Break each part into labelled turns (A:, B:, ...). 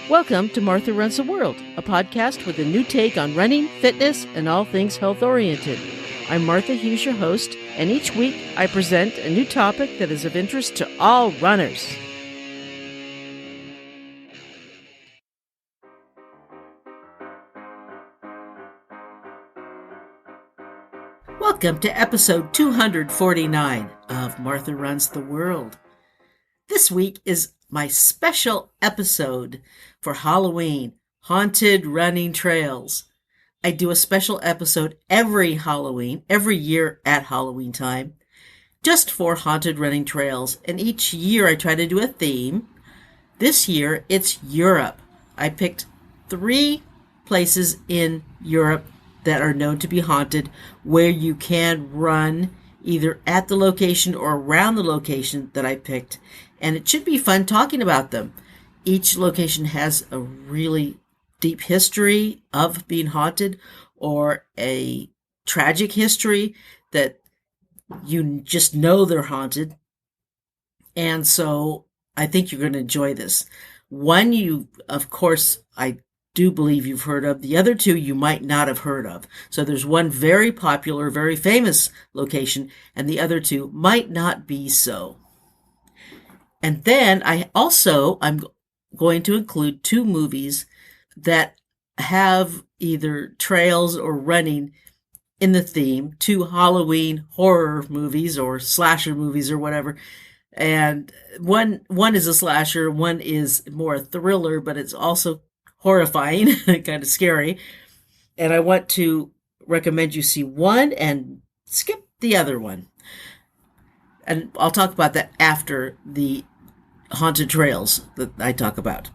A: Welcome to Martha Runs the World, a podcast with a new take on running, fitness, and all things health-oriented. I'm Martha Hughes, your host, and each week I present a new topic that is of interest to all runners. Welcome to episode 249 of Martha Runs the World. This week is my special episode for Halloween, Haunted Running Trails. I do a special episode every Halloween, every year at Halloween time, just for haunted running trails. And each year I try to do a theme. This year it's Europe. I picked 3 places in Europe that are known to be haunted, where you can run either at the location or around the location that I picked. And it should be fun talking about them. Each location has a really deep history of being haunted or a tragic history that you just know they're haunted. And so I think you're going to enjoy this. One of course, I do believe you've heard of. The other 2 you might not have heard of. So there's one very popular, very famous location, and the other 2 might not be so. And then I'm going to include 2 movies that have either trails or running in the theme, 2 Halloween horror movies or slasher movies or whatever. And one is a slasher, one is more a thriller, but it's also horrifying, kind of scary. And I want to recommend you see one and skip the other one. And I'll talk about that after the haunted trails that I talk about.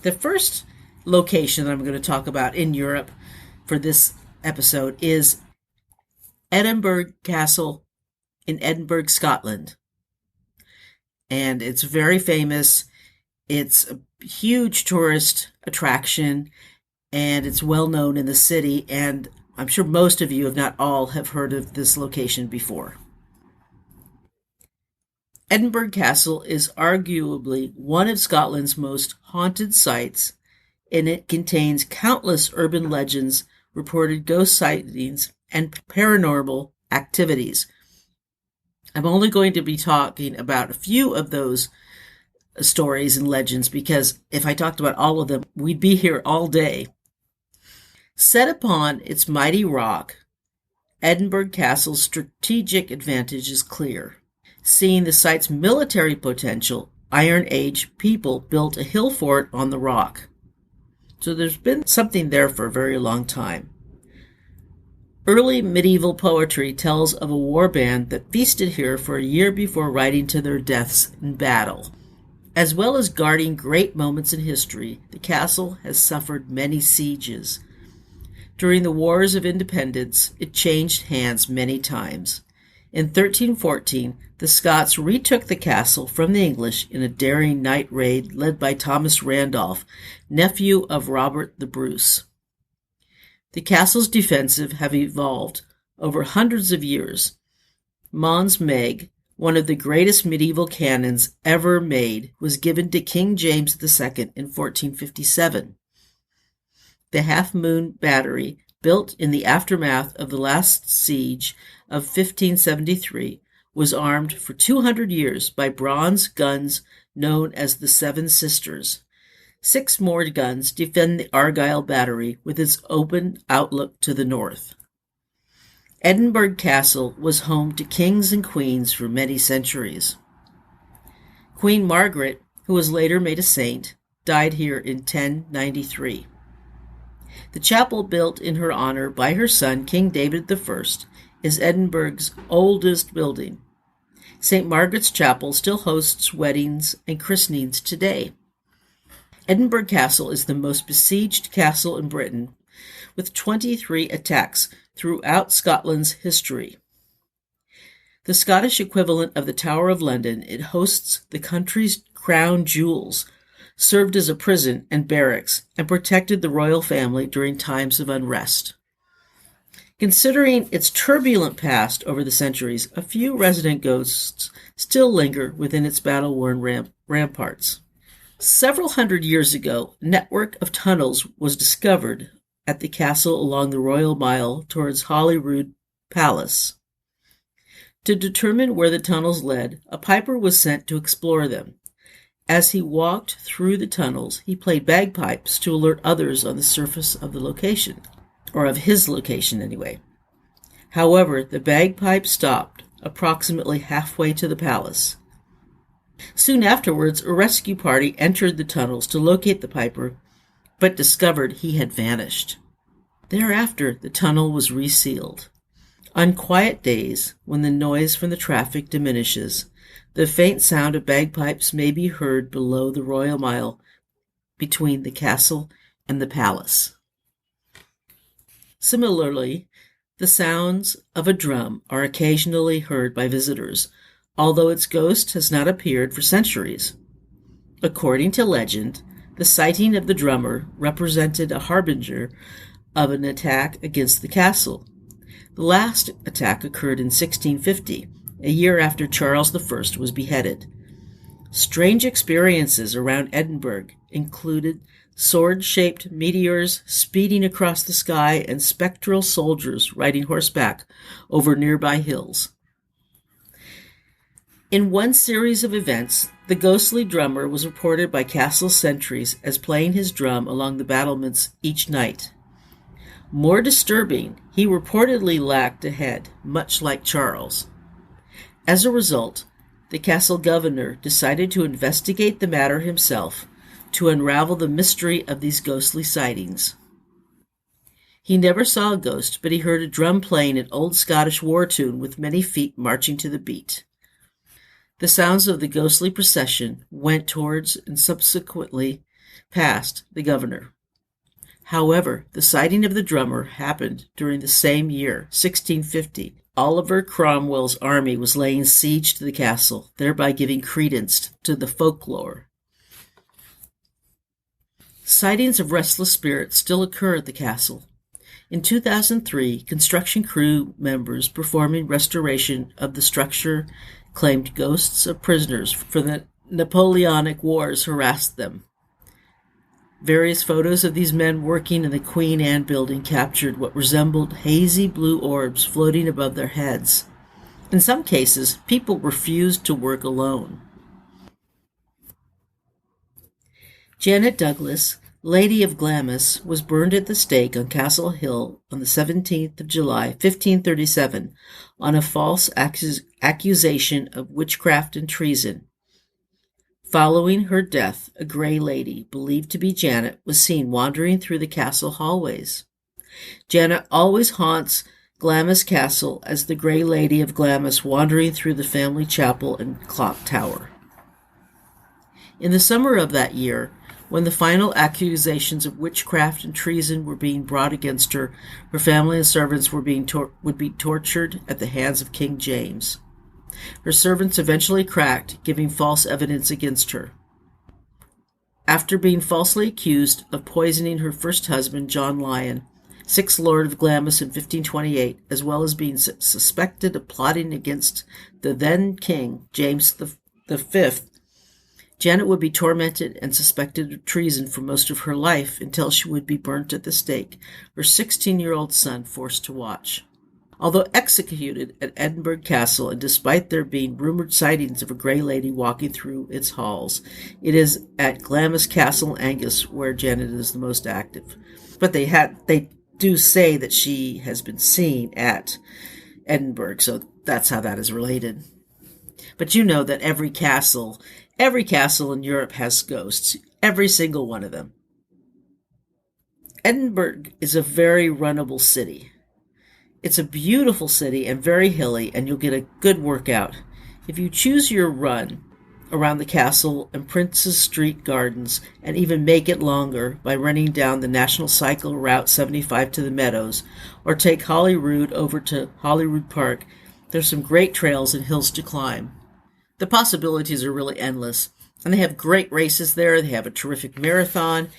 A: The first location that I'm going to talk about in Europe for this episode is Edinburgh Castle in Edinburgh, Scotland. And it's very famous. It's a huge tourist attraction, and it's well known in the city. And I'm sure most of you, if not all, have heard of this location before. Edinburgh Castle is arguably one of Scotland's most haunted sites, and it contains countless urban legends, reported ghost sightings, and paranormal activities. I'm only going to be talking about a few of those stories and legends because if I talked about all of them, we'd be here all day. Set upon its mighty rock, Edinburgh Castle's strategic advantage is clear. Seeing the site's military potential, Iron Age people built a hill fort on the rock. So there's been something there for a very long time. Early medieval poetry tells of a warband that feasted here for a year before riding to their deaths in battle. As well as guarding great moments in history, the castle has suffered many sieges. During the Wars of Independence, it changed hands many times. In 1314, the Scots retook the castle from the English in a daring night raid led by Thomas Randolph, nephew of Robert the Bruce. The castle's defenses have evolved over hundreds of years. Mons Meg, one of the greatest medieval cannons ever made, was given to King James II in 1457. The Half Moon Battery, built in the aftermath of the last siege of 1573, was armed for 200 years by bronze guns known as the Seven Sisters. 6 more guns defend the Argyll Battery with its open outlook to the north. Edinburgh Castle was home to kings and queens for many centuries. Queen Margaret, who was later made a saint, died here in 1093. The chapel built in her honor by her son, King David I, is Edinburgh's oldest building. St. Margaret's Chapel still hosts weddings and christenings today. Edinburgh Castle is the most besieged castle in Britain, with 23 attacks throughout Scotland's history. The Scottish equivalent of the Tower of London, it hosts the country's crown jewels, served as a prison and barracks, and protected the royal family during times of unrest. Considering its turbulent past over the centuries, a few resident ghosts still linger within its battle-worn ramparts. Several hundred years ago, a network of tunnels was discovered at the castle along the Royal Mile towards Holyrood Palace. To determine where the tunnels led, a piper was sent to explore them. As he walked through the tunnels, he played bagpipes to alert others on the surface of the location, or of his location anyway. However, the bagpipes stopped approximately halfway to the palace. Soon afterwards, a rescue party entered the tunnels to locate the piper, but discovered he had vanished. Thereafter, the tunnel was resealed. On quiet days, when the noise from the traffic diminishes, the faint sound of bagpipes may be heard below the Royal Mile between the castle and the palace. Similarly, the sounds of a drum are occasionally heard by visitors, although its ghost has not appeared for centuries. According to legend, the sighting of the drummer represented a harbinger of an attack against the castle. The last attack occurred in 1650, a year after Charles I was beheaded. Strange experiences around Edinburgh included sword-shaped meteors speeding across the sky and spectral soldiers riding horseback over nearby hills. In one series of events, the ghostly drummer was reported by castle sentries as playing his drum along the battlements each night. More disturbing, he reportedly lacked a head, much like Charles. As a result, the castle governor decided to investigate the matter himself to unravel the mystery of these ghostly sightings. He never saw a ghost, but he heard a drum playing an old Scottish war tune with many feet marching to the beat. The sounds of the ghostly procession went towards and subsequently past the governor. However, the sighting of the drummer happened during the same year, 1650. Oliver Cromwell's army was laying siege to the castle, thereby giving credence to the folklore. Sightings of restless spirits still occur at the castle. In 2003, construction crew members performing restoration of the structure claimed ghosts of prisoners from the Napoleonic Wars harassed them. Various photos of these men working in the Queen Anne building captured what resembled hazy blue orbs floating above their heads. In some cases, people refused to work alone. Janet Douglas, Lady of Glamis, was burned at the stake on Castle Hill on the 17th of July, 1537, on a false accusation of witchcraft and treason. Following her death, a Grey Lady, believed to be Janet, was seen wandering through the castle hallways. Janet always haunts Glamis Castle as the Grey Lady of Glamis, wandering through the family chapel and clock tower. In the summer of that year, when the final accusations of witchcraft and treason were being brought against her, her family and servants would be tortured at the hands of King James. Her servants eventually cracked, giving false evidence against her. After being falsely accused of poisoning her first husband, John Lyon, 6th Lord of Glamis in 1528, as well as being suspected of plotting against the then King, James V, Janet would be tormented and suspected of treason for most of her life until she would be burnt at the stake, her 16-year-old son forced to watch. Although executed at Edinburgh Castle, and despite there being rumored sightings of a grey lady walking through its halls, it is at Glamis Castle Angus where Janet is the most active. But they do say that she has been seen at Edinburgh, so that's how that is related. But you know that every castle in Europe has ghosts, every single one of them. Edinburgh is a very runnable city. It's a beautiful city and very hilly, and you'll get a good workout. If you choose your run around the castle and Princes Street Gardens, and even make it longer by running down the National Cycle Route 75 to the Meadows, or take Holyrood over to Holyrood Park, there's some great trails and hills to climb. The possibilities are really endless, and they have great races there. They have a terrific marathon.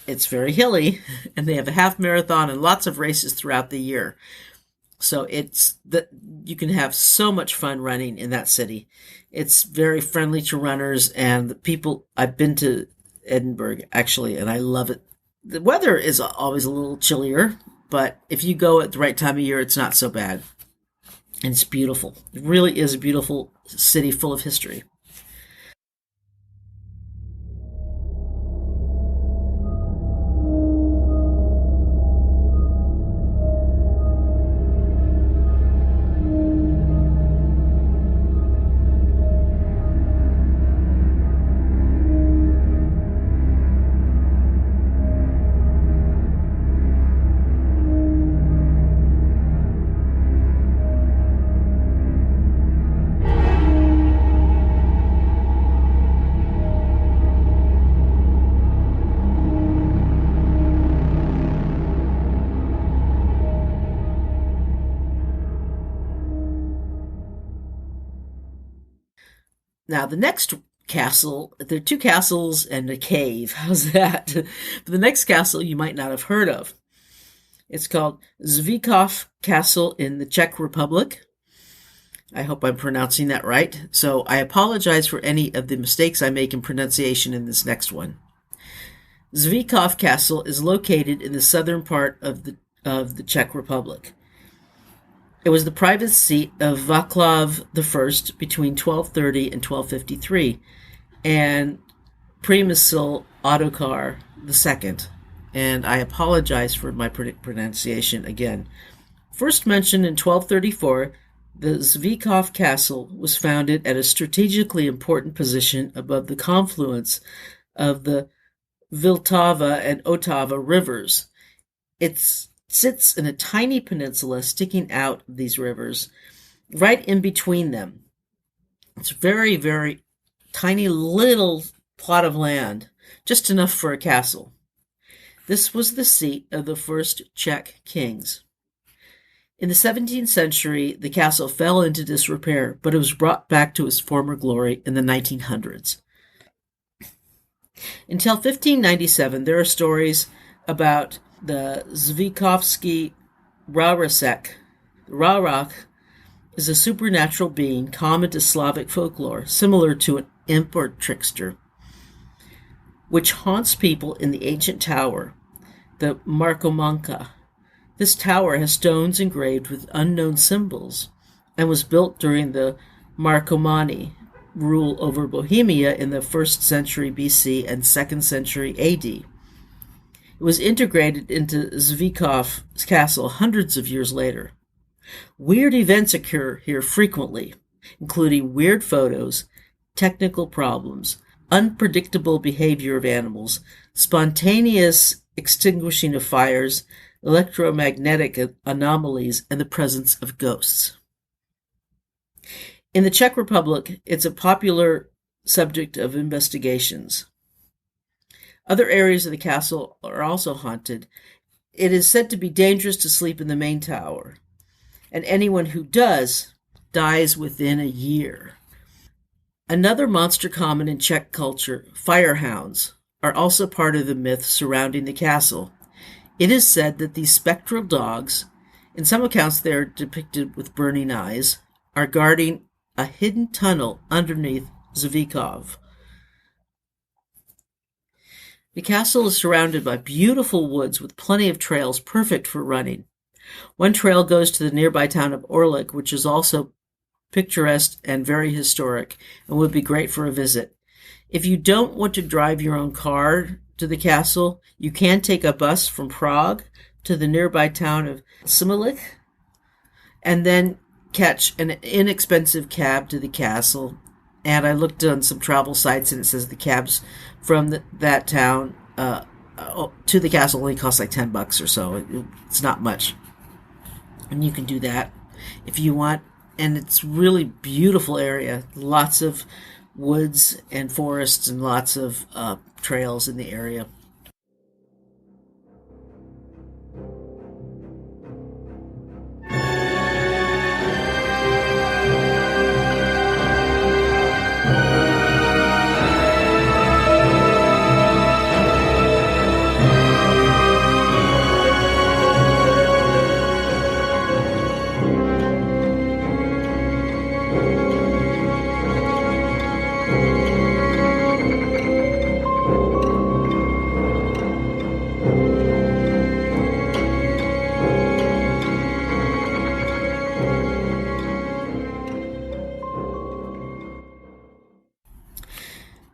A: It's very hilly, and they have a half marathon and lots of races throughout the year. So you can have so much fun running in that city. It's very friendly to runners, and the people, I've been to Edinburgh actually, and I love it. The weather is always a little chillier, but if you go at the right time of year, it's not so bad. And it's beautiful. It really is a beautiful city full of history. Now, the next castle, there are two castles and a cave. How's that? But the next castle you might not have heard of. It's called Zvíkov Castle in the Czech Republic. I hope I'm pronouncing that right. So I apologize for any of the mistakes I make in pronunciation in this next one. Zvíkov Castle is located in the southern part of the Czech Republic. It was the private seat of MacLeod I between 1230 and 1253, and Přemysl Ottokar II. And I apologize for my pronunciation again. First mentioned in 1234, the Zvíkov Castle was founded at a strategically important position above the confluence of the Vltava and Otava rivers. It sits in a tiny peninsula sticking out of these rivers, right in between them. It's a very, very tiny little plot of land, just enough for a castle. This was the seat of the first Czech kings. In the 17th century, the castle fell into disrepair, but it was brought back to its former glory in the 1900s. Until 1597, there are stories about the Zvíkovský Rarasek. Rarak is a supernatural being common to Slavic folklore, similar to an imp or trickster, which haunts people in the ancient tower, the Markomanka. This tower has stones engraved with unknown symbols and was built during the Marcomanni rule over Bohemia in the 1st century BC and 2nd century AD. It was integrated into Zvíkov's castle hundreds of years later. Weird events occur here frequently, including weird photos, technical problems, unpredictable behavior of animals, spontaneous extinguishing of fires, electromagnetic anomalies, and the presence of ghosts. In the Czech Republic, it's a popular subject of investigations. Other areas of the castle are also haunted. It is said to be dangerous to sleep in the main tower, and anyone who does dies within a year. Another monster common in Czech culture, firehounds, are also part of the myth surrounding the castle. It is said that these spectral dogs, in some accounts they are depicted with burning eyes, are guarding a hidden tunnel underneath Zvíkov. The castle is surrounded by beautiful woods with plenty of trails perfect for running. One trail goes to the nearby town of Orlik, which is also picturesque and very historic and would be great for a visit. If you don't want to drive your own car to the castle, you can take a bus from Prague to the nearby town of Similik and then catch an inexpensive cab to the castle. And I looked on some travel sites, and it says the cabs from that town to the castle only cost like $10 or so. It's not much. And you can do that if you want. And it's really beautiful area. Lots of woods and forests and lots of trails in the area.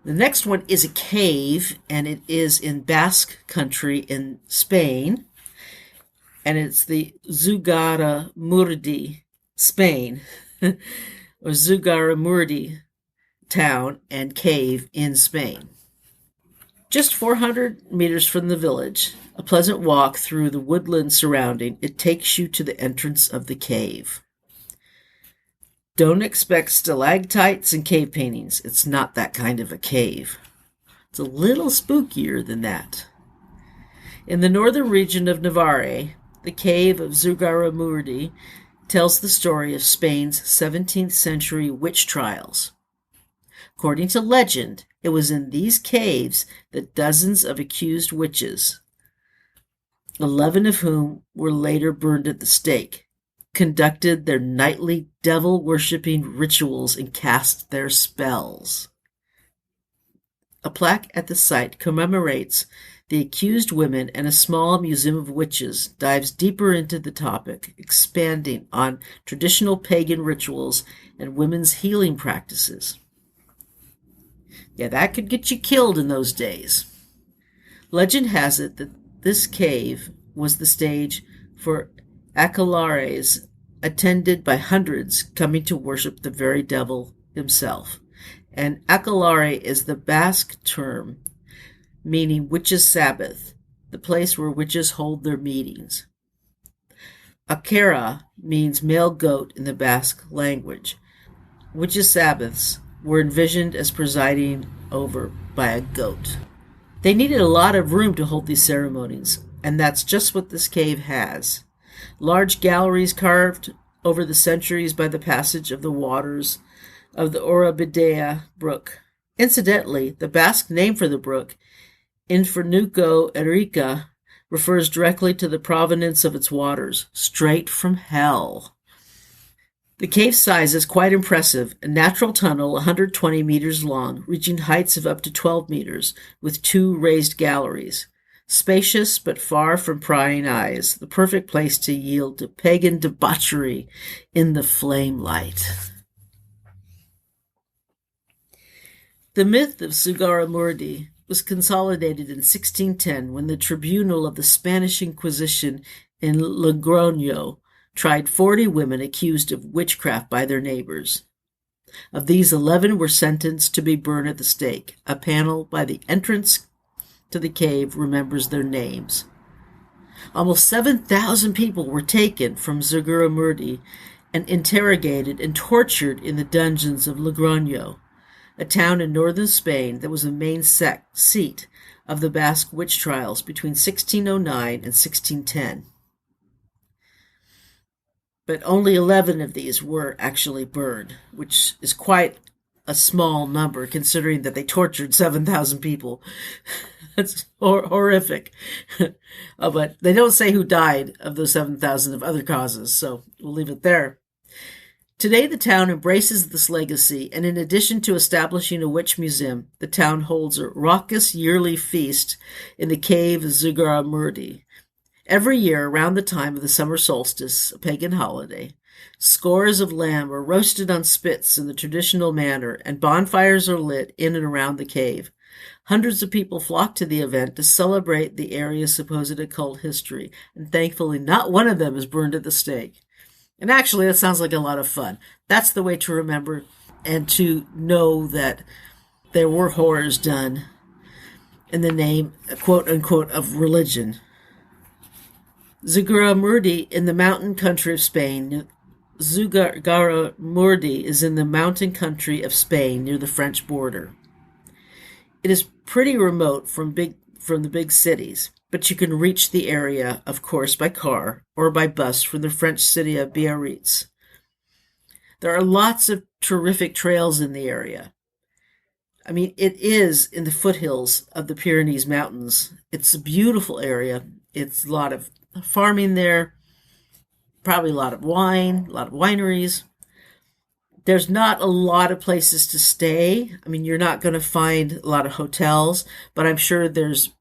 A: The next one is a cave, and it is in Basque country in Spain, and it's the Zugarramurdi, Spain, or Zugarramurdi town and cave in Spain. Just 400 meters from the village, a pleasant walk through the woodland surrounding, it takes you to the entrance of the cave. Don't expect stalactites and cave paintings. It's not that kind of a cave. It's a little spookier than that. In the northern region of Navarre, the cave of Zugarramurdi tells the story of Spain's 17th century witch trials. According to legend, it was in these caves that dozens of accused witches, 11 of whom were later burned at the stake, conducted their nightly devil-worshipping rituals and cast their spells. A plaque at the site commemorates the accused women, and a small museum of witches dives deeper into the topic, expanding on traditional pagan rituals and women's healing practices. Yeah, that could get you killed in those days. Legend has it that this cave was the stage for aquelarres attended by hundreds coming to worship the very devil himself. And aquelarre is the Basque term meaning witches' Sabbath, the place where witches hold their meetings. Aquera means male goat in the Basque language. Witches' Sabbaths were envisioned as presiding over by a goat. They needed a lot of room to hold these ceremonies, and that's just what this cave has. Large galleries carved over the centuries by the passage of the waters of the Orabidea brook. Incidentally, the Basque name for the brook, Infernuco Erika, refers directly to the provenance of its waters, straight from hell. The cave size is quite impressive, a natural tunnel 120 meters long, reaching heights of up to 12 meters, with 2 raised galleries. Spacious but far from prying eyes, the perfect place to yield to pagan debauchery in the flame light. The myth of Zugarramurdi was consolidated in 1610 when the tribunal of the Spanish Inquisition in Logroño tried 40 women accused of witchcraft by their neighbors. Of these, 11 were sentenced to be burned at the stake. A panel by the entrance to the cave remembers their names. Almost 7,000 people were taken from Zugarramurdi and interrogated and tortured in the dungeons of Logroño, a town in northern Spain that was the main seat of the Basque witch trials between 1609 and 1610. But only 11 of these were actually burned, which is quite a small number considering that they tortured 7,000 people. That's horrific. But they don't say who died of those 7,000 of other causes, so we'll leave it there. Today, the town embraces this legacy, and in addition to establishing a witch museum, the town holds a raucous yearly feast in the cave of Zugarramurdi. Every year, around the time of the summer solstice, a pagan holiday, scores of lamb are roasted on spits in the traditional manner, and bonfires are lit in and around the cave. Hundreds of people flock to the event to celebrate the area's supposed occult history, and thankfully not one of them is burned at the stake. And actually, that sounds like a lot of fun. That's the way to remember and to know that there were horrors done in the name, quote unquote, of religion. Zugarramurdi in the mountain country of Spain. Zugarramurdi is in the mountain country of Spain near the French border. It is pretty remote from the big cities, but you can reach the area, of course, by car or by bus from the French city of Biarritz. There are lots of terrific trails in the area. I mean, it is in the foothills of the Pyrenees Mountains. It's a beautiful area. It's a lot of farming there, probably a lot of wine, a lot of wineries. There's not a lot of places to stay. I mean, you're not going to find a lot of hotels, but I'm sure there's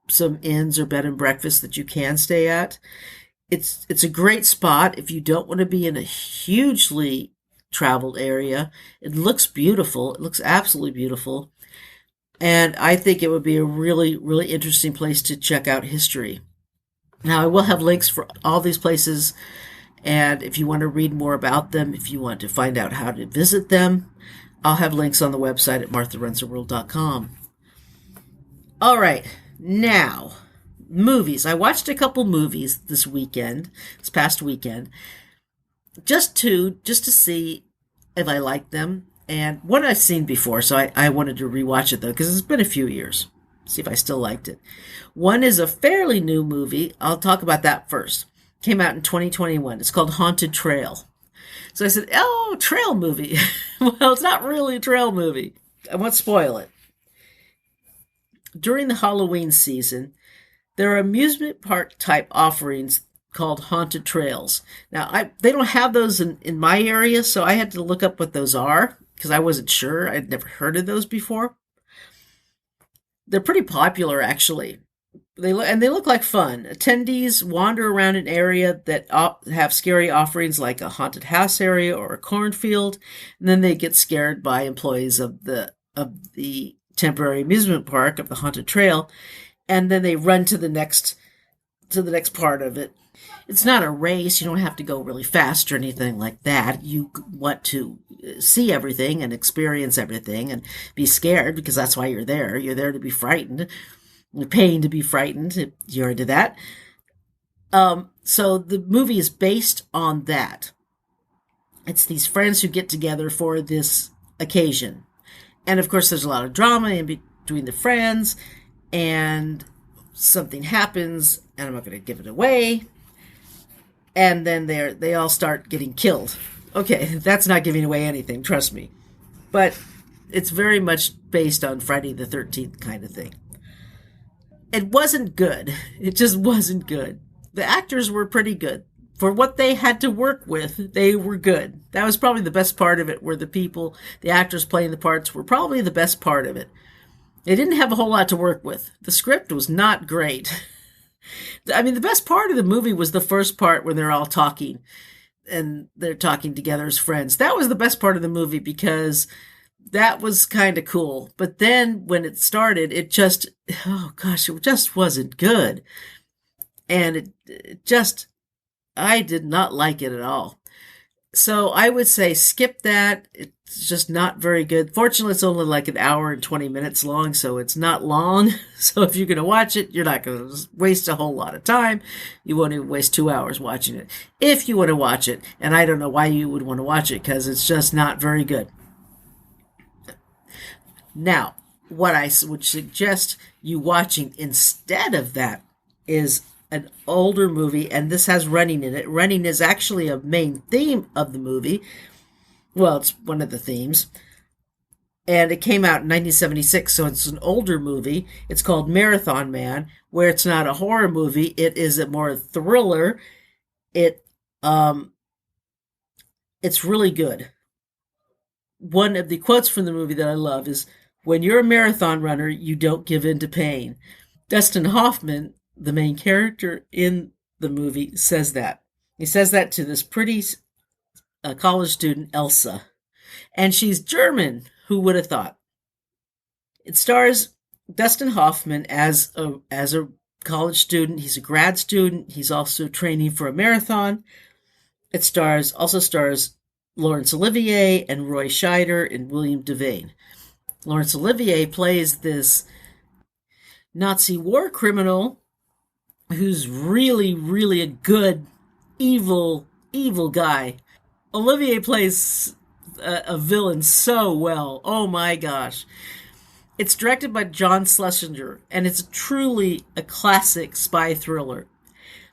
A: some inns or bed and breakfasts that you can stay at. It's a great spot if you don't want to be in a hugely traveled area. It looks beautiful. It looks absolutely beautiful. And I think it would be a really, really interesting place to check out history. Now, I will have links for all these places, and if you want to read more about them, if you want to find out how to visit them, I'll have links on the website at martharunstheworld.com. All right, now, movies. I watched a couple movies this past weekend, just to see if I liked them. And one I've seen before, so I wanted to rewatch it, though, because it's been a few years. See if I still liked it. One is a fairly new movie. I'll talk about that first. Came out in 2021. It's called Haunted Trail. So I said, oh, trail movie. Well, it's not really a trail movie. I won't spoil it. During the Halloween season, there are amusement park type offerings called haunted trails. Now, they don't have those in my area, so I had to look up what those are because I wasn't sure. I'd never heard of those before. They're pretty popular, actually. They look like fun. Attendees wander around an area that have scary offerings like a haunted house area or a cornfield, and then they get scared by employees of the temporary amusement park of the haunted trail, and then they run to the next part of it. It's not a race. You don't have to go really fast or anything like that. You want to see everything and experience everything and be scared because that's why you're there. You're there to be frightened. You're paying to be frightened if you're into that. So the movie is based on that. It's these friends who get together for this occasion. And of course, there's a lot of drama in between the friends, and something happens, and I'm not going to give it away. And then they all start getting killed. Okay, that's not giving away anything, trust me. But it's very much based on Friday the 13th kind of thing. It wasn't good. It just wasn't good. The actors were pretty good. For what they had to work with, they were good. That was probably the best part of it, where the actors playing the parts were probably the best part of it. They didn't have a whole lot to work with. The script was not great. I mean, the best part of the movie was the first part when they're all talking, and they're talking together as friends. That was the best part of the movie because that was kind of cool. But then when it started, it just wasn't good. And I did not like it at all. So I would say skip that. It's just not very good. Fortunately, it's only like an hour and 20 minutes long, so it's not long. So if you're going to watch it, you're not going to waste a whole lot of time. You won't even waste 2 hours watching it. If you want to watch it, and I don't know why you would want to watch it, because it's just not very good. Now, what I would suggest you watching instead of that is an older movie, and this has running in it. Running is actually a main theme of the movie. Well, it's one of the themes. And it came out in 1976, so it's an older movie. It's called Marathon Man, where it's not a horror movie. It is a more thriller. It's really good. One of the quotes from the movie that I love is, "When you're a marathon runner, you don't give in to pain." Dustin Hoffman the main character in the movie says that. He says that to this pretty college student, Elsa. And she's German. Who would have thought? It stars Dustin Hoffman as a college student. He's a grad student. He's also training for a marathon. It also stars Laurence Olivier and Roy Scheider and William Devane. Laurence Olivier plays this Nazi war criminal who's really, really a good, evil guy. Olivier plays a villain so well. Oh my gosh. It's directed by John Schlesinger, and it's truly a classic spy thriller.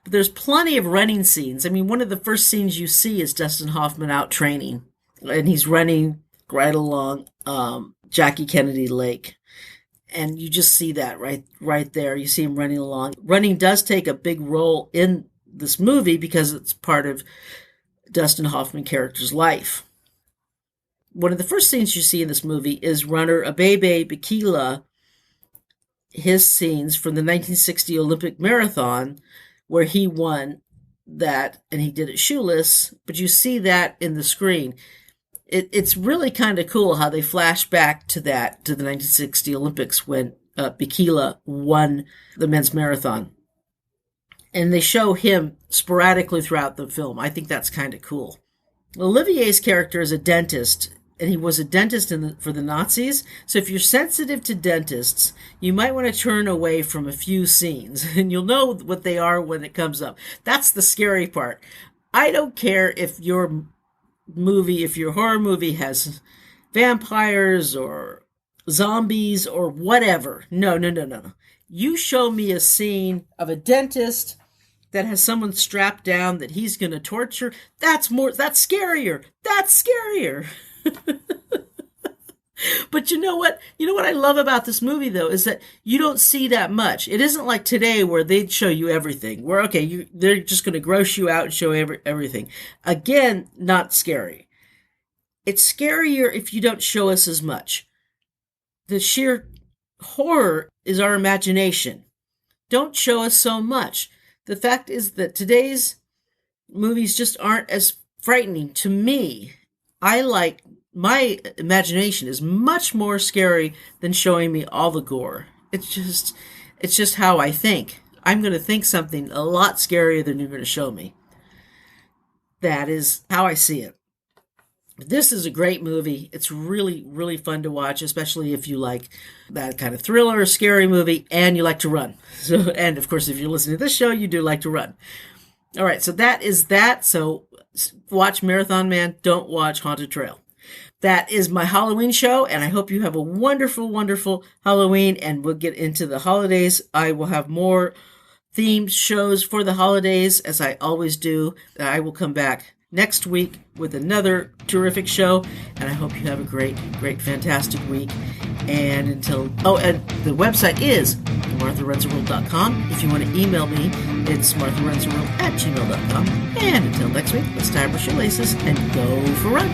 A: But there's plenty of running scenes. I mean, one of the first scenes you see is Dustin Hoffman out training, and he's running right along Jackie Kennedy Lake. And you just see that right there. You see him running along. Running does take a big role in this movie because it's part of Dustin Hoffman character's life. One of the first scenes you see in this movie is runner Abebe Bikila, his scenes from the 1960 Olympic Marathon, where he won that, and he did it shoeless, but you see that in the screen. It's really kind of cool how they flash back to the 1960 Olympics when Bikila won the men's marathon. And they show him sporadically throughout the film. I think that's kind of cool. Olivier's character is a dentist, and he was a dentist for the Nazis. So if you're sensitive to dentists, you might want to turn away from a few scenes, and you'll know what they are when it comes up. That's the scary part. I don't care if your horror movie has vampires or zombies or whatever. No. You show me a scene of a dentist that has someone strapped down that he's going to torture. That's scarier. That's scarier. But you know what? You know what I love about this movie, though, is that you don't see that much. It isn't like today where they'd show you everything. Where, okay, they're just going to gross you out and show everything. Again, not scary. It's scarier if you don't show us as much. The sheer horror is our imagination. Don't show us so much. The fact is that today's movies just aren't as frightening to me. My imagination is much more scary than showing me all the gore. It's just how I think. I'm going to think something a lot scarier than you're going to show me. That is how I see it. This is a great movie. It's really, really fun to watch, especially if you like that kind of thriller, scary movie, and you like to run. And of course, if you're listening to this show, you do like to run. All right, so that is that. So watch Marathon Man. Don't watch Haunted Trail. That is my Halloween show, and I hope you have a wonderful, wonderful Halloween, and we'll get into the holidays. I will have more themed shows for the holidays, as I always do. I will come back next week with another terrific show, and I hope you have a great, great, fantastic week. And and the website is MarthaRunsTheWorld.com. If you want to email me, it's MarthaRunsTheWorld@gmail.com. And until next week, let's tie our shoelaces and go for a run.